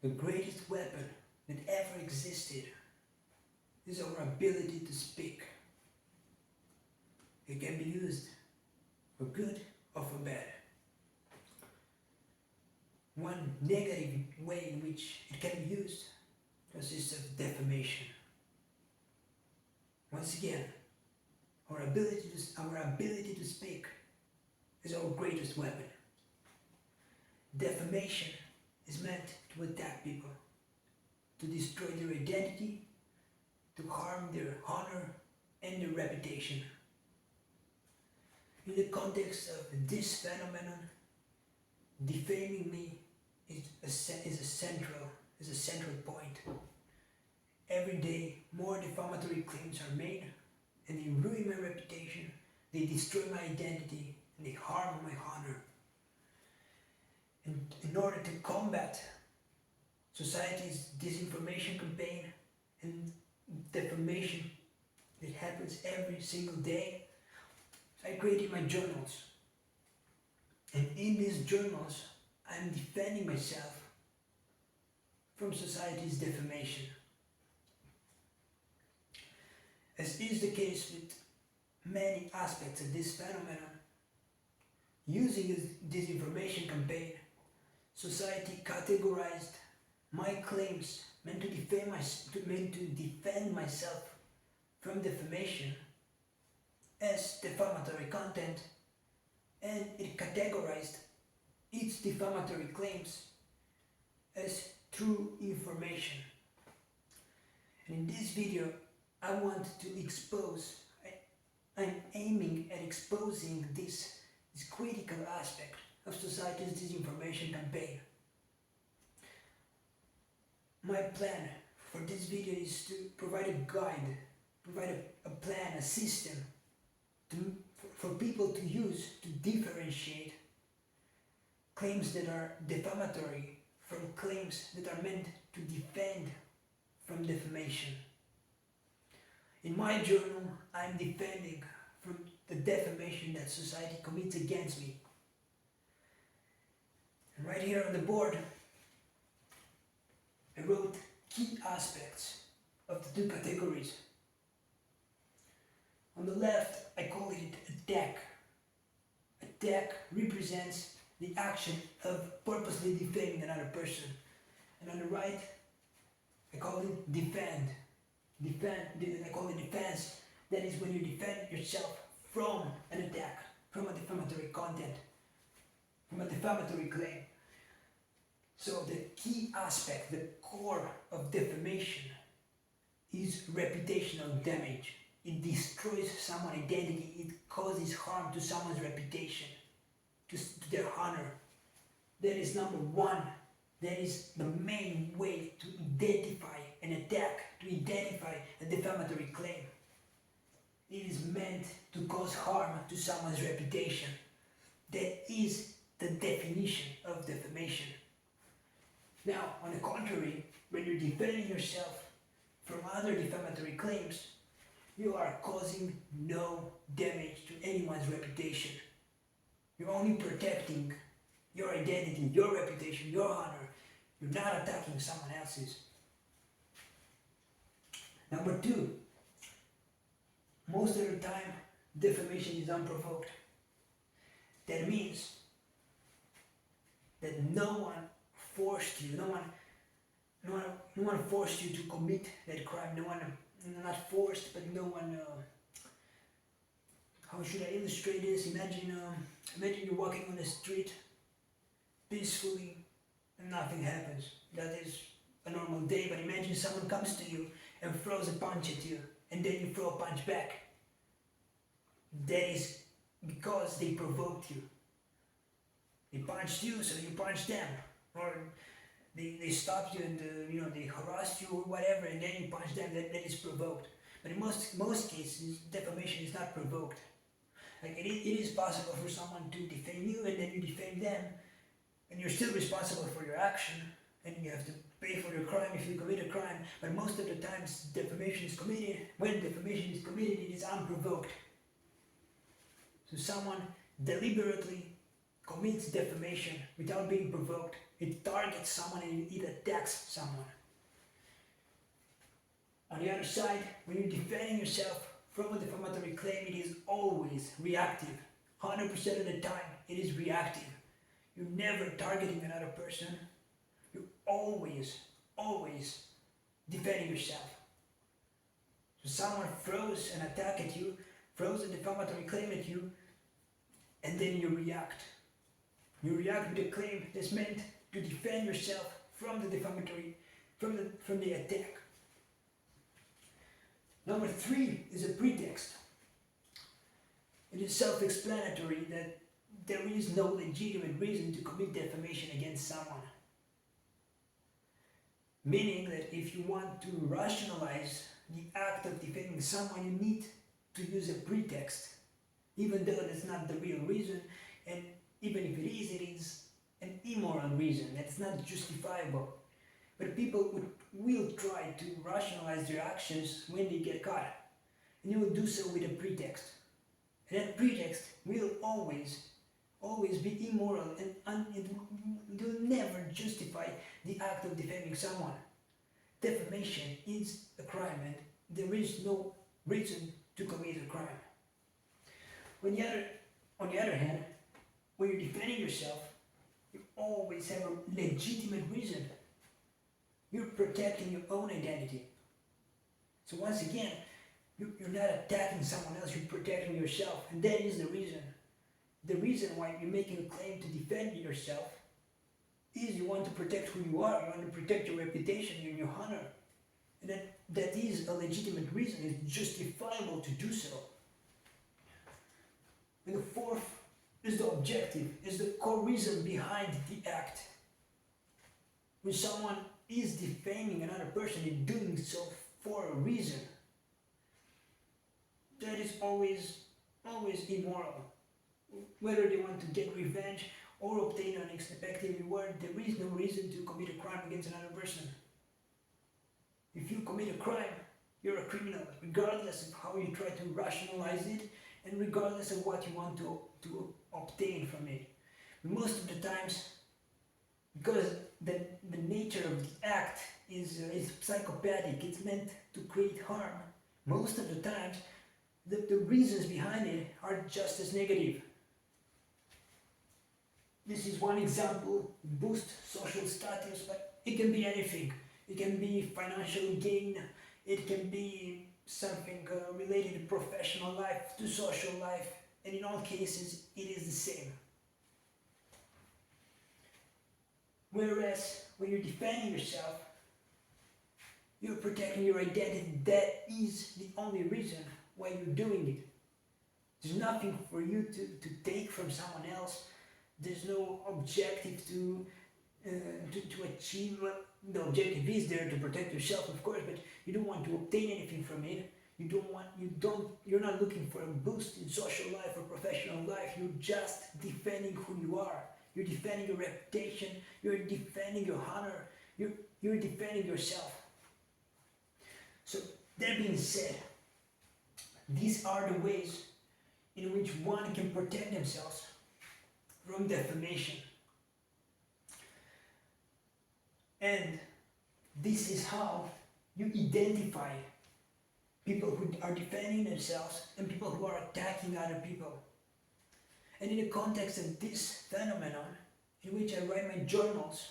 The greatest weapon that ever existed is our ability to speak. It can be used for good or for bad. One negative way in which it can be used consists of defamation. Once again, our ability to speak is our greatest weapon. Defamation is meant to attack people, to destroy their identity, to harm their honor and their reputation. In the context of this phenomenon, defaming me is a central point. Every day, more defamatory claims are made, and they ruin my reputation, they destroy my identity, and they harm my honor. And in order to combat society's disinformation campaign and defamation that happens every single day, I created my journals. And in these journals, I'm defending myself from society's defamation. As is the case with many aspects of this phenomenon, using this disinformation campaign, society categorized my claims meant to defend myself from defamation as defamatory content, and it categorized its defamatory claims as true information. And in this video, I want to expose, I'm aiming at exposing this critical aspect of society's disinformation campaign. My plan for this video is to provide a guide, provide a plan, a system for people to use to differentiate claims that are defamatory from claims that are meant to defend from defamation. In my journal, I'm defending from the defamation that society commits against me. And right here on the board, I wrote key aspects of the two categories. On the left, I call it attack. Attack represents the action of purposely defaming another person. And on the right, I call it defend. I call it defense. That is when you defend yourself from an attack, from a defamatory content, from a defamatory claim. So the key aspect, the core of defamation is reputational damage. It destroys someone's identity, it causes harm to someone's reputation, to their honor. That is number one. That is the main way to identify an attack, to identify a defamatory claim. It is meant to cause harm to someone's reputation. That is the definition of defamation. Now, on the contrary, when you're defending yourself from other defamatory claims, you are causing no damage to anyone's reputation. You're only protecting your identity, your reputation, your honor. You're not attacking someone else's. Number two, most of the time, defamation is unprovoked. That means that no one forced you, no one forced you to commit that crime. No one, not forced, but no one. How should I illustrate this? Imagine you're walking on the street peacefully and nothing happens. That is a normal day. But imagine someone comes to you and throws a punch at you, and then you throw a punch back. That is because they provoked you. They punched you, so you punched them, or they stopped you and they harassed you or whatever, and then you punch them. That is provoked. But in most cases, defamation is not provoked. Like it is possible for someone to defame you, and then you defame them, and you're still responsible for your action, and you have to pay for your crime if you commit a crime. But most of the times, defamation is committed. When defamation is committed, it is unprovoked. So someone deliberately commits defamation without being provoked. It targets someone and it attacks someone. On the other side, when you're defending yourself from a defamatory claim, it is always reactive. 100% of the time, it is reactive. You're never targeting another person. You're always defending yourself. So someone throws an attack at you, throws a defamatory claim at you, and then you react. You react with a claim that's meant to defend yourself from the defamatory, from the attack. Number 3 is a pretext. It is self-explanatory that there is no legitimate reason to commit defamation against someone. Meaning that if you want to rationalize the act of defaming someone, you need to use a pretext, even though that's not the real reason, and even if it is an immoral reason, that's not justifiable. But people will try to rationalize their actions when they get caught. And they will do so with a pretext. And that pretext will always be immoral and it will never justify the act of defaming someone. Defamation is a crime and there is no reason to commit a crime. On the other hand, when you're defending yourself, you always have a legitimate reason. You're protecting your own identity. So once again, you're not attacking someone else, you're protecting yourself. And that is the reason. The reason why you're making a claim to defend yourself is you want to protect who you are, you want to protect your reputation and your honor. And that is a legitimate reason, it's justifiable to do so. And the fourth is the objective, is the core reason behind the act. When someone is defaming another person, they're doing so for a reason. That is always immoral. Whether they want to get revenge or obtain an expected reward, there is no reason to commit a crime against another person. If you commit a crime, you're a criminal, regardless of how you try to rationalize it and regardless of what you want to obtain from it. Most of the times, because the nature of the act is psychopathic, it's meant to create harm. Most of the times, the reasons behind it are just as negative. This is one example, boost social status, but it can be anything. It can be financial gain, it can be something related to professional life, to social life, and in all cases, it is the same. Whereas, when you're defending yourself, you're protecting your identity. That is the only reason why you're doing it. There's nothing for you to take from someone else. There's no objective to achieve. Well, the objective is there to protect yourself, of course, but you don't want to obtain anything from it. You're not looking for a boost in social life or professional life. You're just defending who you are. You're defending your reputation. You're defending your honor. You're defending yourself. So that being said, these are the ways in which one can protect themselves from defamation. And this is how you identify people who are defending themselves and people who are attacking other people. And in the context of this phenomenon, in which I write my journals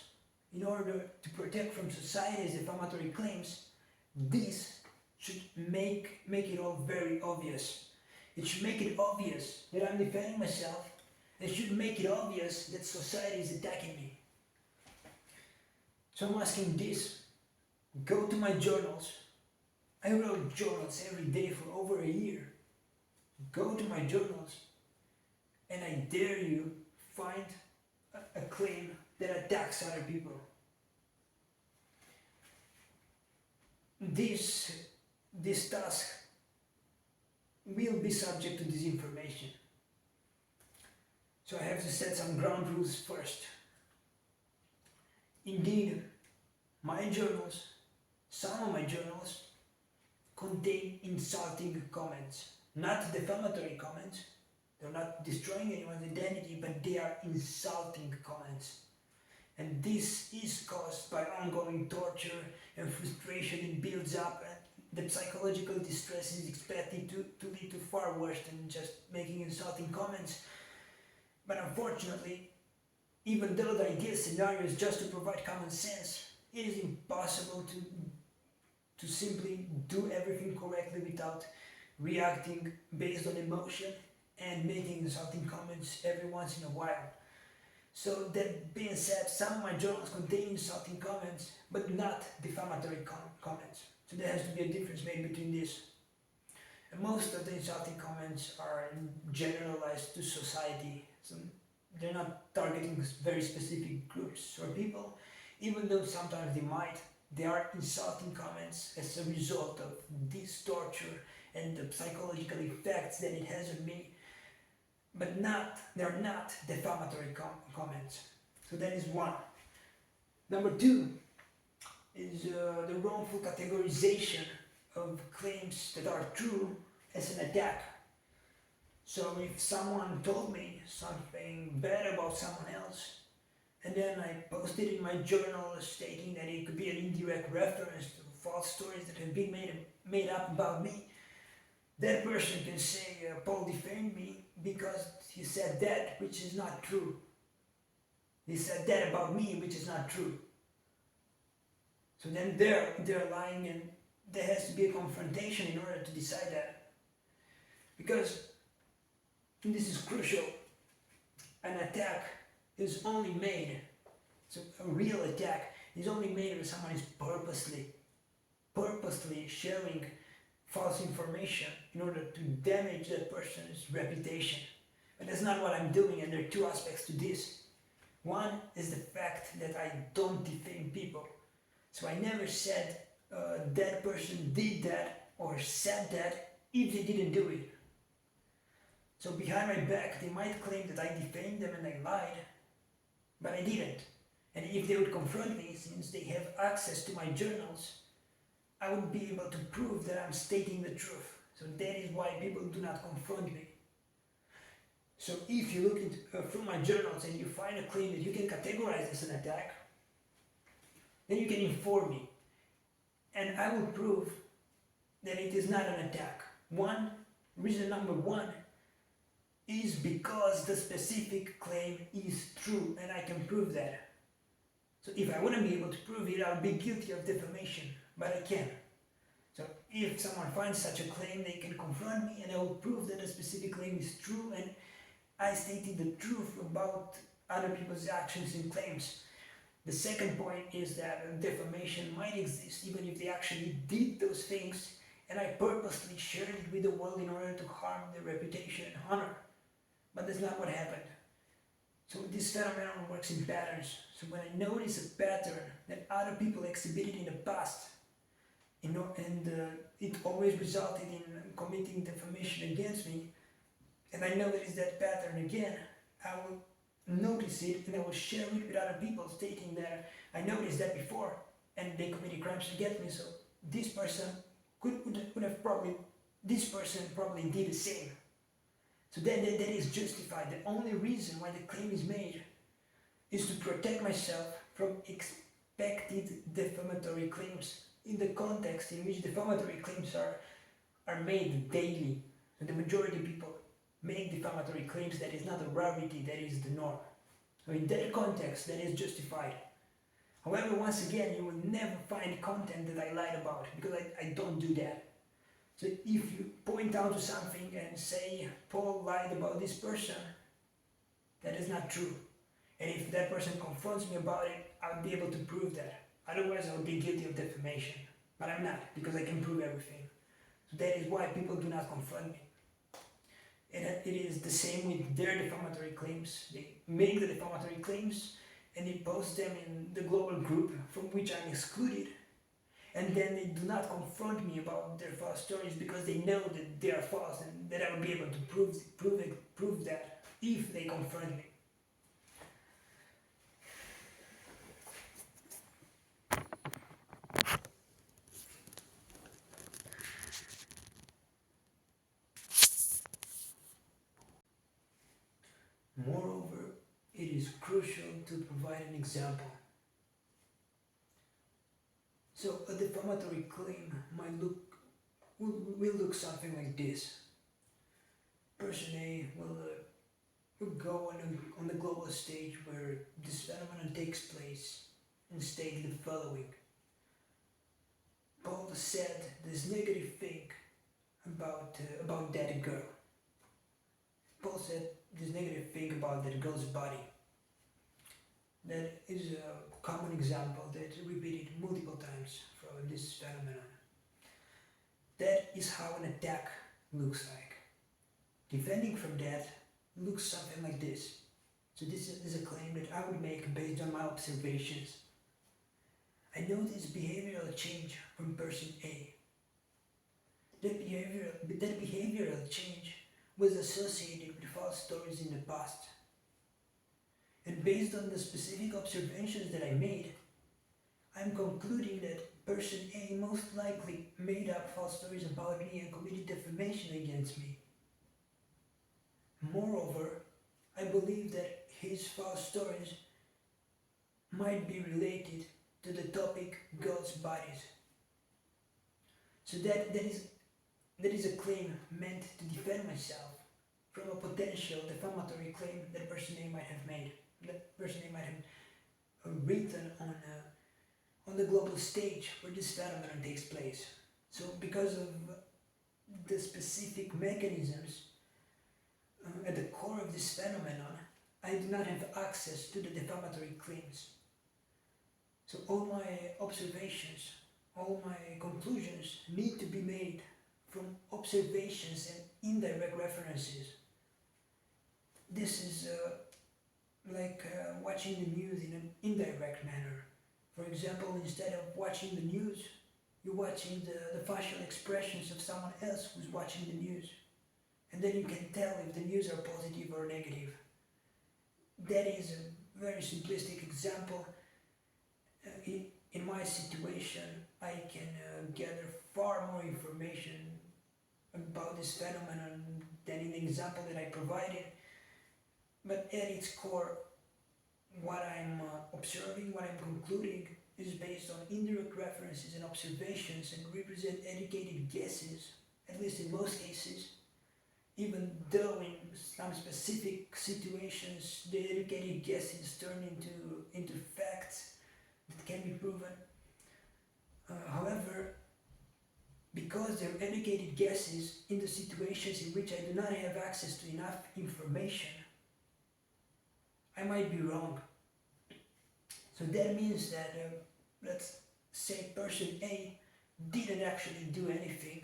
in order to protect from society's defamatory claims, this should make it all very obvious. It should make it obvious that I'm defending myself. It should make it obvious that society is attacking me. So I'm asking this, go to my journals. I wrote journals every day for over a year. Go to my journals and I dare you find a claim that attacks other people. This task will be subject to disinformation. So I have to set some ground rules first. Indeed, my journals, some of my journals, contain insulting comments, not defamatory comments, They're not destroying anyone's identity, but they are insulting comments. And this is caused by ongoing torture and frustration. It builds up, and the psychological distress is expected to lead to far worse than just making insulting comments. But unfortunately, even though the ideal scenario is just to provide common sense, it is impossible to simply do everything correctly without reacting based on emotion and making insulting comments every once in a while. So that being said, some of my journals contain insulting comments, but not defamatory comments. So there has to be a difference made between this. And most of the insulting comments are generalized to society. So they're not targeting very specific groups or people, even though sometimes they might. They are insulting comments as a result of this torture and the psychological effects that it has on me. But they're not defamatory comments. So that is one. Number two is the wrongful categorization of claims that are true as an attack. So if someone told me something bad about someone else, and then I posted in my journal stating that it could be an indirect reference to false stories that have been made up about me, that person can say Paul defamed me because he said that which is not true. He said that about me which is not true. So then they're lying, and there has to be a confrontation in order to decide that. Because, and this is crucial, an attack is only made, so a real attack is only made when someone is purposely sharing false information in order to damage that person's reputation. But that's not what I'm doing, and there are two aspects to this. One is the fact that I don't defame people. So I never said that person did that or said that if they didn't do it. So behind my back, they might claim that I defamed them and I lied, but I didn't. And if they would confront me, since they have access to my journals, I would be able to prove that I'm stating the truth. So that is why people do not confront me. So if you look through my journals and you find a claim that you can categorize as an attack, then you can inform me. And I will prove that it is not an attack. Reason number one is because the specific claim is true, and I can prove that. So if I wouldn't be able to prove it, I'll be guilty of defamation, but I can. So if someone finds such a claim, they can confront me and I will prove that a specific claim is true and I stated the truth about other people's actions and claims. The second point is that defamation might exist even if they actually did those things and I purposely shared it with the world in order to harm their reputation and honor. But that's not what happened. So this phenomenon works in patterns. So when I notice a pattern that other people exhibited in the past, and it always resulted in committing defamation against me, and I notice that pattern again, I will notice it and I will share it with other people stating that I noticed that before and they committed crimes against me, so this person this person probably did the same. So that is justified. The only reason why the claim is made is to protect myself from expected defamatory claims in the context in which defamatory claims are made daily. So the majority of people make defamatory claims. That is not a rarity, that is the norm. So in that context, that is justified. However, once again, you will never find content that I lied about, because I don't do that. So if you point out to something and say, Paul lied about this person, that is not true. And if that person confronts me about it, I'll be able to prove that. Otherwise, I would be guilty of defamation. But I'm not, because I can prove everything. So that is why people do not confront me. And it is the same with their defamatory claims. They make the defamatory claims and they post them in the global group from which I'm excluded. And then they do not confront me about their false stories because they know that they are false and that I will be able to prove that if they confront me. it is crucial to provide an example. So a defamatory claim will look something like this. Person A will go on the global stage where this phenomenon takes place and state the following. Paul said this negative thing about that girl. Paul said this negative thing about that girl's body. That is a common example that's repeated multiple times from this phenomenon. That is how an attack looks like. Defending from that looks something like this. So this is a claim that I would make based on my observations. I noticed behavioral change from person A. That behavioral change was associated with false stories in the past. And based on the specific observations that I made, I'm concluding that person A most likely made up false stories about me and committed defamation against me. Moreover, I believe that his false stories might be related to the topic God's bodies. So that is a claim meant to defend myself from a potential defamatory claim that person A might have made, that person A might have written on the global stage where this phenomenon takes place. So because of the specific mechanisms at the core of this phenomenon, I do not have access to the defamatory claims. So all my observations, all my conclusions need to be made from observations and indirect references. This is like watching the news in an indirect manner. For example, instead of watching the news, you're watching the facial expressions of someone else who's watching the news. And then you can tell if the news are positive or negative. That is a very simplistic example. In my situation, I can gather far more information about this phenomenon than in the example that I provided. But at its core, what I'm observing, what I'm concluding, is based on indirect references and observations and represent educated guesses, at least in most cases, even though in some specific situations the educated guesses turn into facts that can be proven. However, because they're educated guesses in the situations in which I do not have access to enough information, I might be wrong. So that means that, let's say person A didn't actually do anything,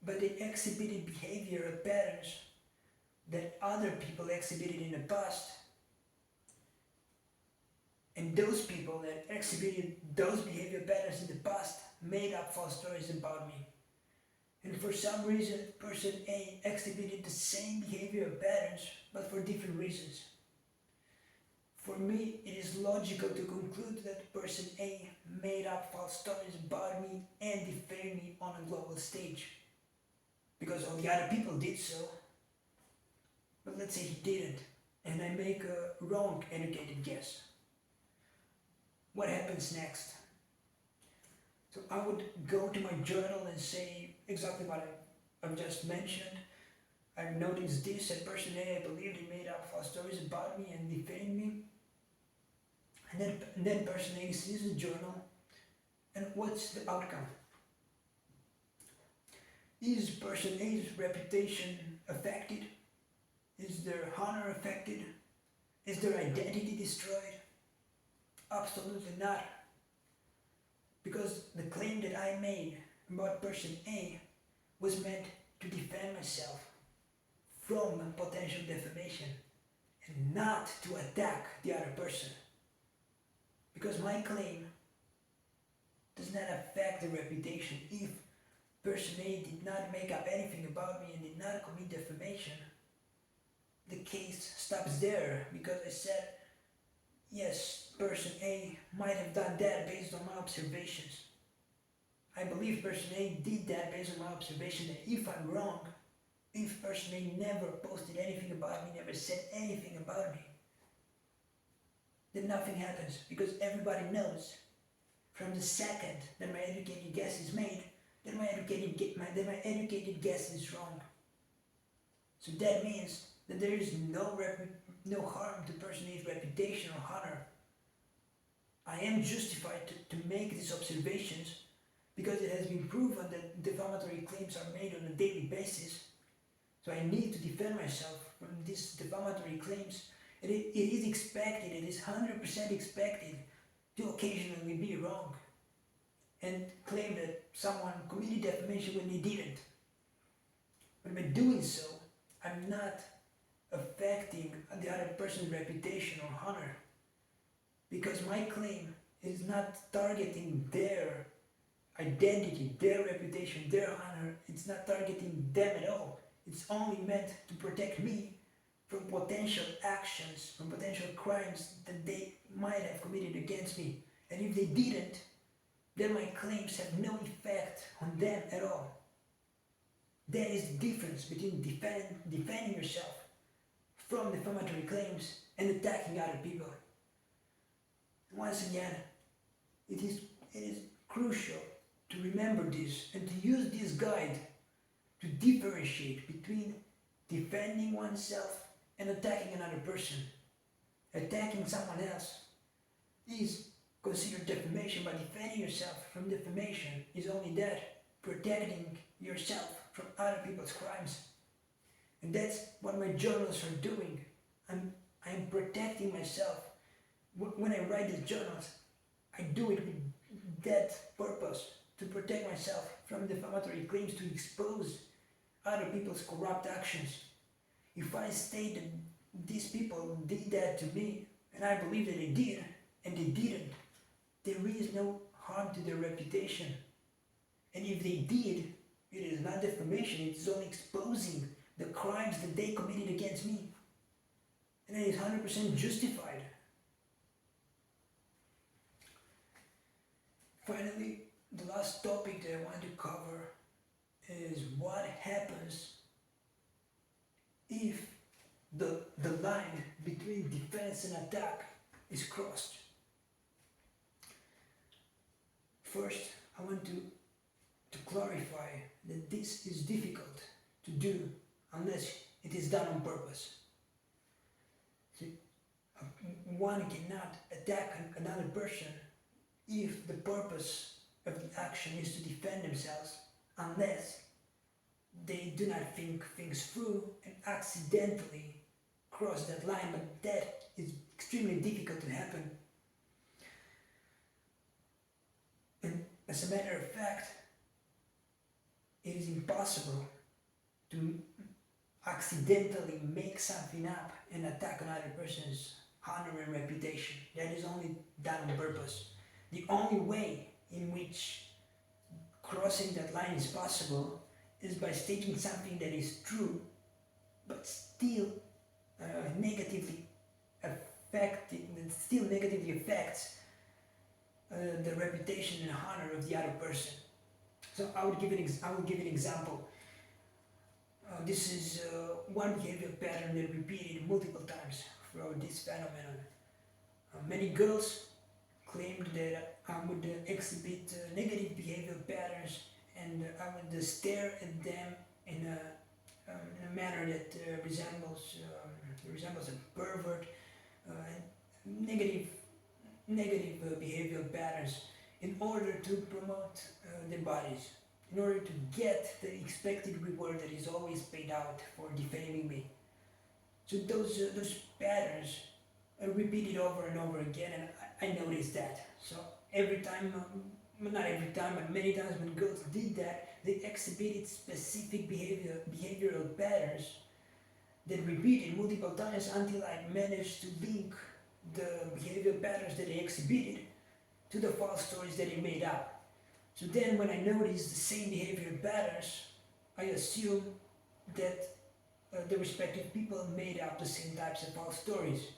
but they exhibited behavioral patterns that other people exhibited in the past. And those people that exhibited those behavior patterns in the past made up false stories about me. And for some reason, person A exhibited the same behavioral patterns, but for different reasons. For me, it is logical to conclude that person A made up false stories about me and defamed me on a global stage. Because all the other people did so. But let's say he didn't, and I make a wrong educated guess. What happens next? So I would go to my journal and say exactly what I've just mentioned. I've noticed this at person A, I believe they made up false stories about me and defamed me. And then person A sees the journal, and what's the outcome? Is person A's reputation affected? Is their honor affected? Is their identity destroyed? Absolutely not. Because the claim that I made about person A was meant to defend myself from potential defamation and not to attack the other person. Because my claim does not affect the reputation. If person A did not make up anything about me and did not commit defamation, the case stops there, because I said, yes, person A might have done that based on my observations. I believe person A did that based on my observation, that if I'm wrong, if person A never posted anything about me, never said anything about me, then nothing happens, because everybody knows from the second that my educated guess is made, that my educated guess is wrong. So that means that there is no harm to personate reputation or honor. I am justified to make these observations because it has been proven that defamatory claims are made on a daily basis. So I need to defend myself from these defamatory claims. It is expected, it is 100% expected to occasionally be wrong and claim that someone committed defamation when they didn't. But by doing so, I'm not affecting the other person's reputation or honor, because my claim is not targeting their identity, their reputation, their honor. It's not targeting them at all. It's only meant to protect me from potential actions, from potential crimes that they might have committed against me. And if they didn't, then my claims have no effect on them at all. That is the difference between defending yourself from defamatory claims and attacking other people. Once again, it is crucial to remember this and to use this guide to differentiate between defending oneself and attacking another person. Attacking someone else is considered defamation, but defending yourself from defamation is only that, protecting yourself from other people's crimes. And that's what my journals are doing. I'm protecting myself. When I write these journals, I do it with that purpose, to protect myself from defamatory claims, to expose other people's corrupt actions. If I state that these people did that to me, and I believe that they did, and they didn't, there is no harm to their reputation. And if they did, it is not defamation, it is only exposing the crimes that they committed against me. And it is 100% justified. Finally, the last topic that I want to cover is what happens if the line between defense and attack is crossed. First, I want to clarify that this is difficult to do unless it is done on purpose. So, one cannot attack another person if the purpose of the action is to defend themselves, unless they do not think things through and accidentally cross that line, but that is extremely difficult to happen. And as a matter of fact, it is impossible to accidentally make something up and attack another person's honor and reputation. That is only done on purpose. The only way in which crossing that line is possible is by stating something that is true, but still negatively affects the reputation and honor of the other person. So I will give an example. This is one behavior pattern that repeated multiple times throughout this phenomenon. Many girls claimed that I would exhibit negative behavior patterns, and I would stare at them in a manner that resembles a pervert, negative behavioral patterns, in order to promote their bodies, in order to get the expected reward that is always paid out for defaming me. So those patterns are repeated over and over again, and I noticed that. So every time, not every time, but many times when girls did that, they exhibited specific behavioral patterns that repeated multiple times until I managed to link the behavioral patterns that they exhibited to the false stories that they made up. So then when I noticed the same behavioral patterns, I assumed that the respective people made up the same types of false stories,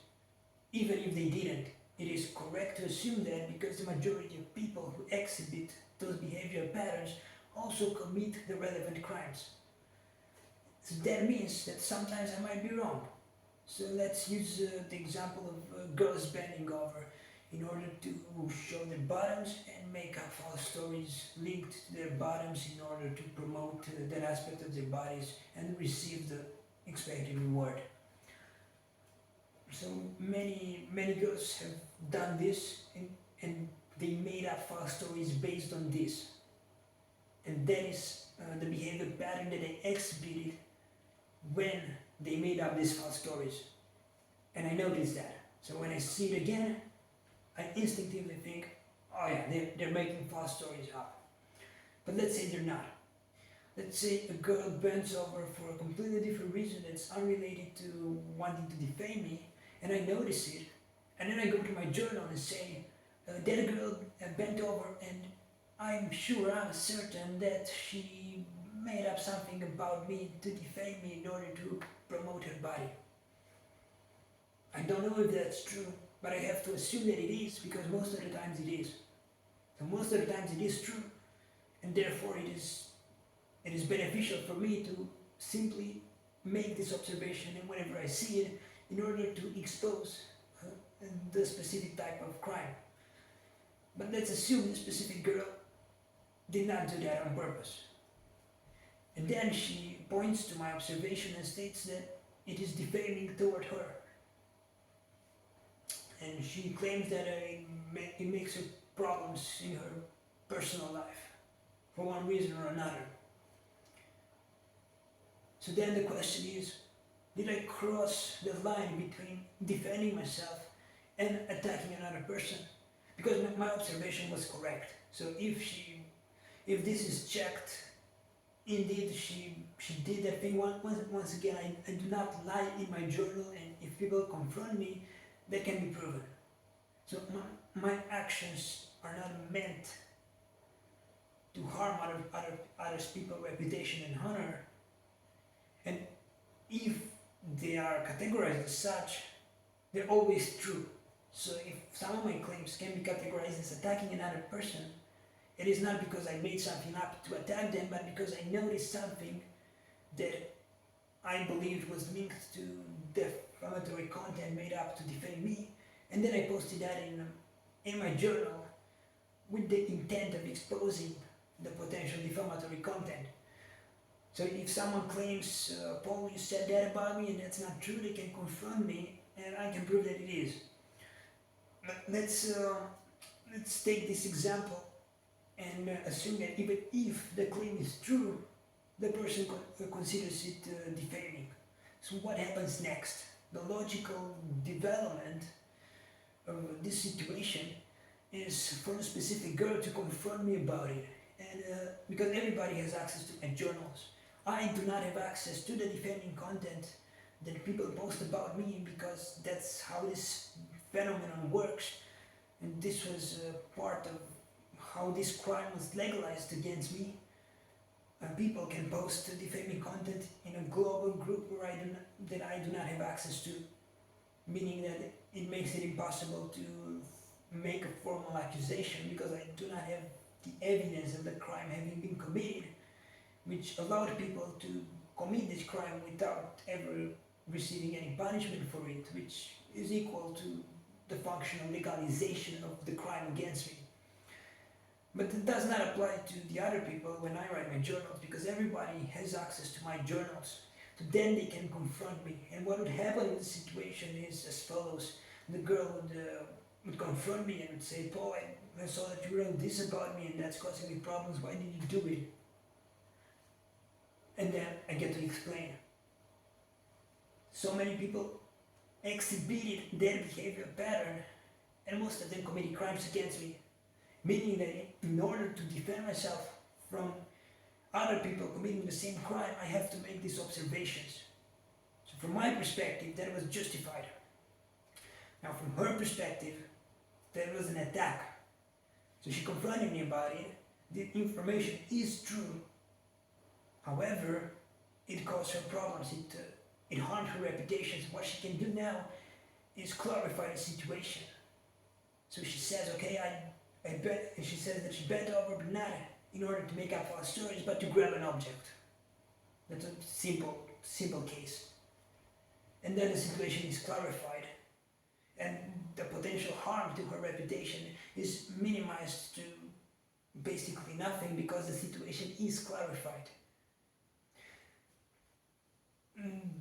even if they didn't. It is correct to assume that because the majority of people who exhibit those behavioral patterns also commit the relevant crimes. So that means that sometimes I might be wrong. So let's use the example of girls bending over in order to show their bottoms and make up false stories linked to their bottoms in order to promote that aspect of their bodies and receive the expected reward. So many girls have done this, and they made up false stories based on this. And that is the behavior pattern that they exhibited when they made up these false stories. And I noticed that. So when I see it again, I instinctively think, oh yeah, they're making false stories up. But let's say they're not. Let's say a girl bends over for a completely different reason that's unrelated to wanting to defame me, and I notice it, and then I go to my journal and say, that girl bent over, and I'm certain that she made up something about me to defame me in order to promote her body. I don't know if that's true, but I have to assume that it is, because most of the times it is. So most of the times it is true, and therefore it is beneficial for me to simply make this observation, and whenever I see it, in order to expose the specific type of crime. But let's assume the specific girl did not do that on purpose. And then she points to my observation and states that it is defaming toward her. And she claims that it makes her problems in her personal life, for one reason or another. So then the question is, did I cross the line between defending myself and attacking another person? Because my observation was correct. So if this is checked, indeed she did that thing. Once again, I do not lie in my journal, and if people confront me, that can be proven. So my actions are not meant to harm other people's reputation and honor. And if they are categorized as such, they're always true. So if some of my claims can be categorized as attacking another person, it is not because I made something up to attack them, but because I noticed something that I believed was linked to defamatory content made up to defame me, and then I posted that in my journal with the intent of exposing the potential defamatory content. So if someone claims, Paul, you said that about me and that's not true, they can confront me and I can prove that it is. Let's take this example and assume that even if the claim is true, the person considers it defaming. So what happens next? The logical development of this situation is for a specific girl to confront me about it. And because everybody has access to my journals, I do not have access to the defaming content that people post about me, because that's how this phenomenon works. And this was part of how this crime was legalized against me. People can post defaming content in a global group where I do not have access to, meaning that it makes it impossible to make a formal accusation because I do not have the evidence of the crime having been committed, which allowed people to commit this crime without ever receiving any punishment for it, which is equal to the functional legalization of the crime against me. But it does not apply to the other people when I write my journals, because everybody has access to my journals. So then they can confront me. And what would happen in this situation is as follows. The girl would confront me and would say, Paul, I saw that you wrote this about me and that's causing me problems. Why did you do it? And then I get to explain. So many people exhibited their behavior pattern, and most of them committed crimes against me. Meaning that in order to defend myself from other people committing the same crime, I have to make these observations. So from my perspective, that was justified. Now from her perspective, that was an attack. So she confronted me about it. The information is true. However, it caused her problems. It harmed her reputation. So what she can do now is clarify the situation. So she says, okay, she says that she bent over, but not in order to make up false stories, but to grab an object. That's a simple case. and then the situation is clarified, and the potential harm to her reputation is minimized to basically nothing because the situation is clarified.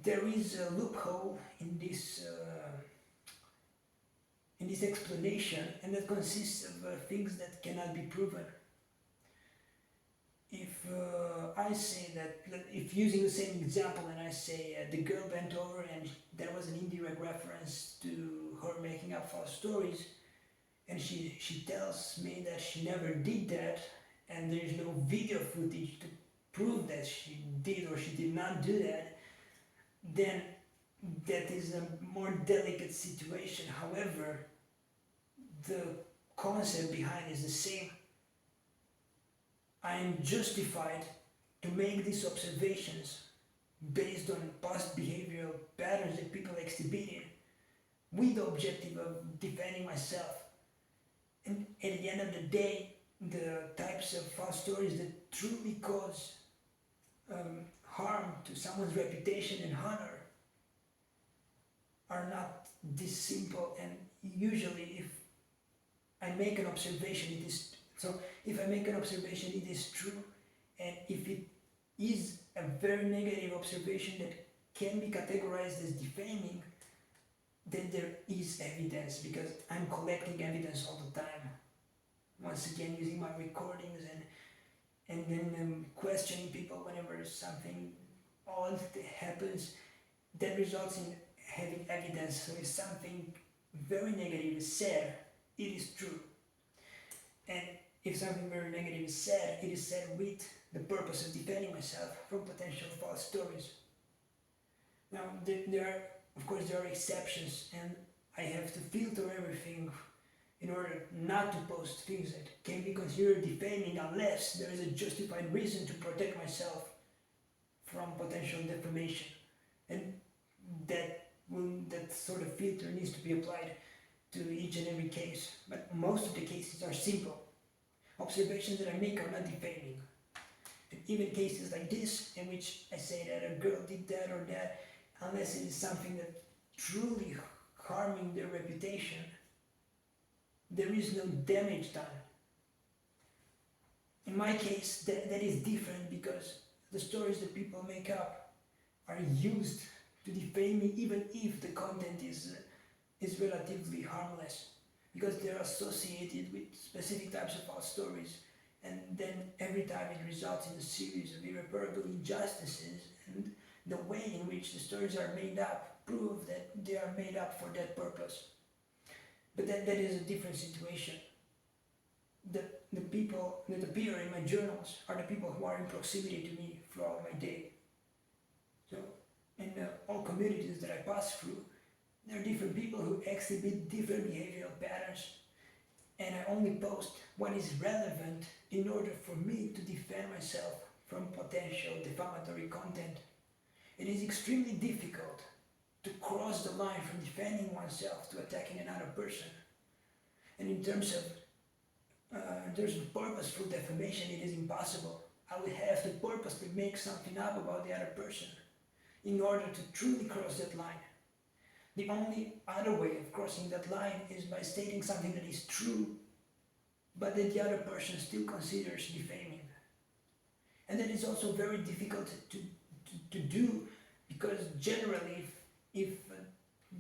There is a loophole in this explanation, and that consists of things that cannot be proven. If I say that, if using the same example, and I say the girl bent over and there was an indirect reference to her making up false stories, and she tells me that she never did that, and there is no video footage to prove that she did or she did not do that, then that is a more delicate situation. However, the concept behind is the same. I am justified to make these observations based on past behavioral patterns that people exhibited with the objective of defending myself. And at the end of the day, the types of false stories that truly cause harm to someone's reputation and honor are not this simple. And usually if I make an observation, if I make an observation, it is true, and if it is a very negative observation that can be categorized as defaming, then there is evidence, because I'm collecting evidence all the time. Once again, using my recordings and then questioning people whenever something odd happens, that results in having evidence. So if something very negative is said, it is true. And if something very negative is said, it is said with the purpose of defending myself from potential false stories. Now, there are exceptions, and I have to filter everything in order not to post things that can be considered defaming unless there is a justified reason to protect myself from potential defamation. And that sort of filter needs to be applied to each and every case. But most of the cases are simple. Observations that I make are not defaming. And even cases like this, in which I say that a girl did that or that, unless it is something that truly harming their reputation, there is no damage done. In my case, that is different, because the stories that people make up are used to defame me, even if the content is relatively harmless, because they're associated with specific types of false stories, and then every time it results in a series of irreparable injustices, and the way in which the stories are made up prove that they are made up for that purpose. But that is a different situation. The people that appear in my journals are the people who are in proximity to me throughout my day. So in all communities that I pass through, there are different people who exhibit different behavioral patterns, and I only post what is relevant in order for me to defend myself from potential defamatory content. It is extremely difficult to cross the line from defending oneself to attacking another person. And in terms of purposeful defamation, it is impossible. I would have to purposely make something up about the other person in order to truly cross that line. The only other way of crossing that line is by stating something that is true, but that the other person still considers defaming. And that is also very difficult to do, because generally if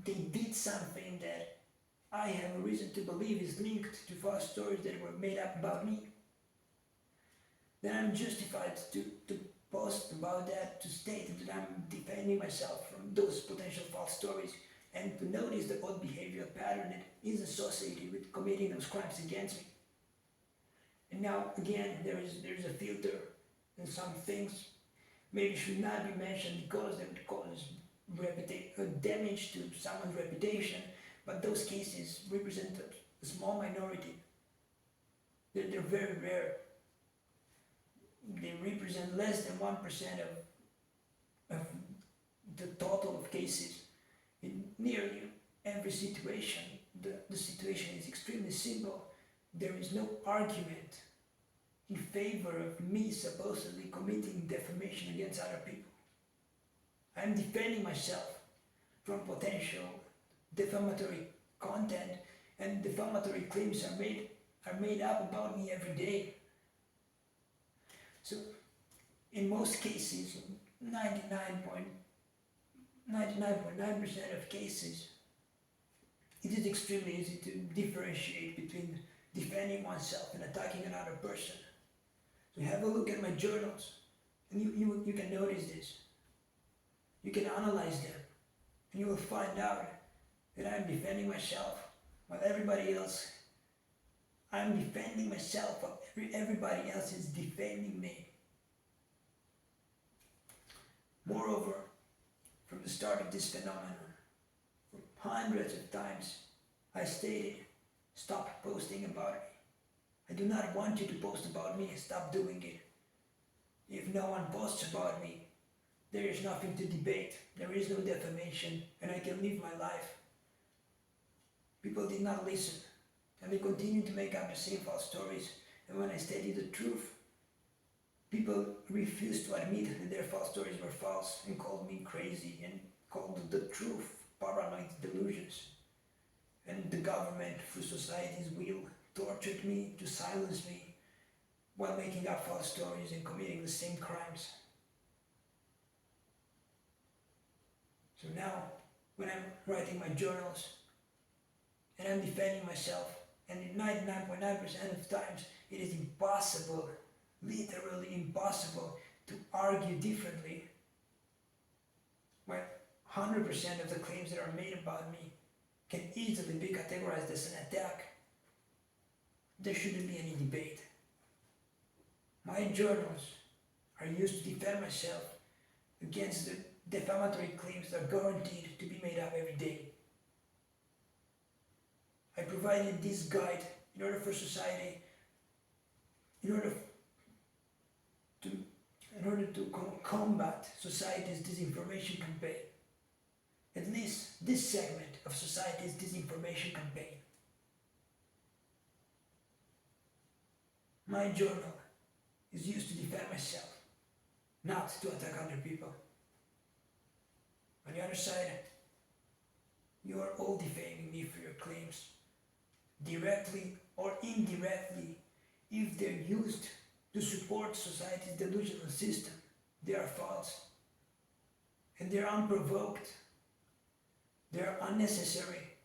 they did something that I have a reason to believe is linked to false stories that were made up about me, then I'm justified to post about that, to state that I'm defending myself from those potential false stories, and to notice the odd behavioral pattern that is associated with committing those crimes against me. And now again, there is a filter, and some things maybe should not be mentioned because they would cause damage to someone's reputation, but those cases represent a small minority. They're very rare. They represent less than 1% of the total of cases. In nearly every situation, the situation is extremely simple. There is no argument in favor of me supposedly committing defamation against other people. I'm defending myself from potential defamatory content, and defamatory claims are made up about me every day. So in most cases, 99.9% of cases, it is extremely easy to differentiate between defending oneself and attacking another person. So have a look at my journals, and you can notice this. You can analyze them, and you will find out that I'm defending myself while I'm defending myself while everybody else is defending me. Moreover, from the start of this phenomenon, hundreds of times I stated, stop posting about me. I do not want you to post about me, stop doing it. If no one posts about me, there is nothing to debate, there is no defamation, and I can live my life. People did not listen, and they continued to make up the same false stories, and when I stated the truth, people refused to admit that their false stories were false and called me crazy and called the truth paranoid delusions. And the government, through society's will, tortured me to silence me while making up false stories and committing the same crimes. So now, when I'm writing my journals and I'm defending myself, and in 99.9% of times it is impossible, literally impossible, to argue differently, while 100% of the claims that are made about me can easily be categorized as an attack, there shouldn't be any debate. My journals are used to defend myself against the defamatory claims that are guaranteed to be made up every day. I provided this guide in order for society, in order to combat society's disinformation campaign. At least this segment of society's disinformation campaign. My journal is used to defend myself, not to attack other people. On the other side, you are all defaming me for your claims, directly or indirectly. If they're used to support society's delusional system, they are false. And they're unprovoked. They're unnecessary.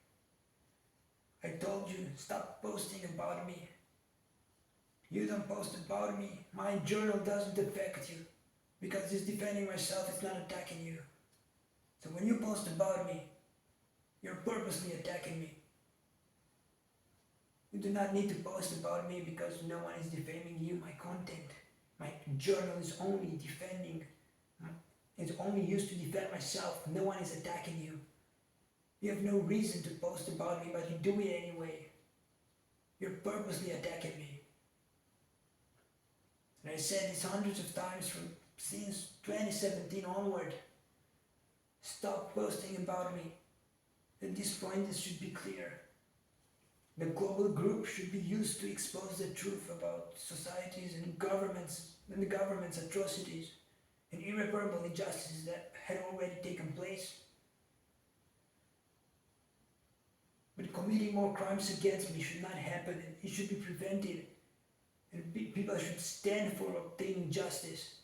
I told you, stop posting about me. You don't post about me. My journal doesn't affect you. Because it's defending myself, it's not attacking you. So when you post about me, you're purposely attacking me. You do not need to post about me because no one is defaming you, my content. My journal is only it's only used to defend myself. No one is attacking you. You have no reason to post about me, but you do it anyway. You're purposely attacking me. And I said this hundreds of times since 2017 onward. Stop posting about me. At this point, this should be clear. The global group should be used to expose the truth about societies and the government's atrocities and irreparable injustices that had already taken place. But committing more crimes against me should not happen, and it should be prevented. And people should stand for obtaining justice.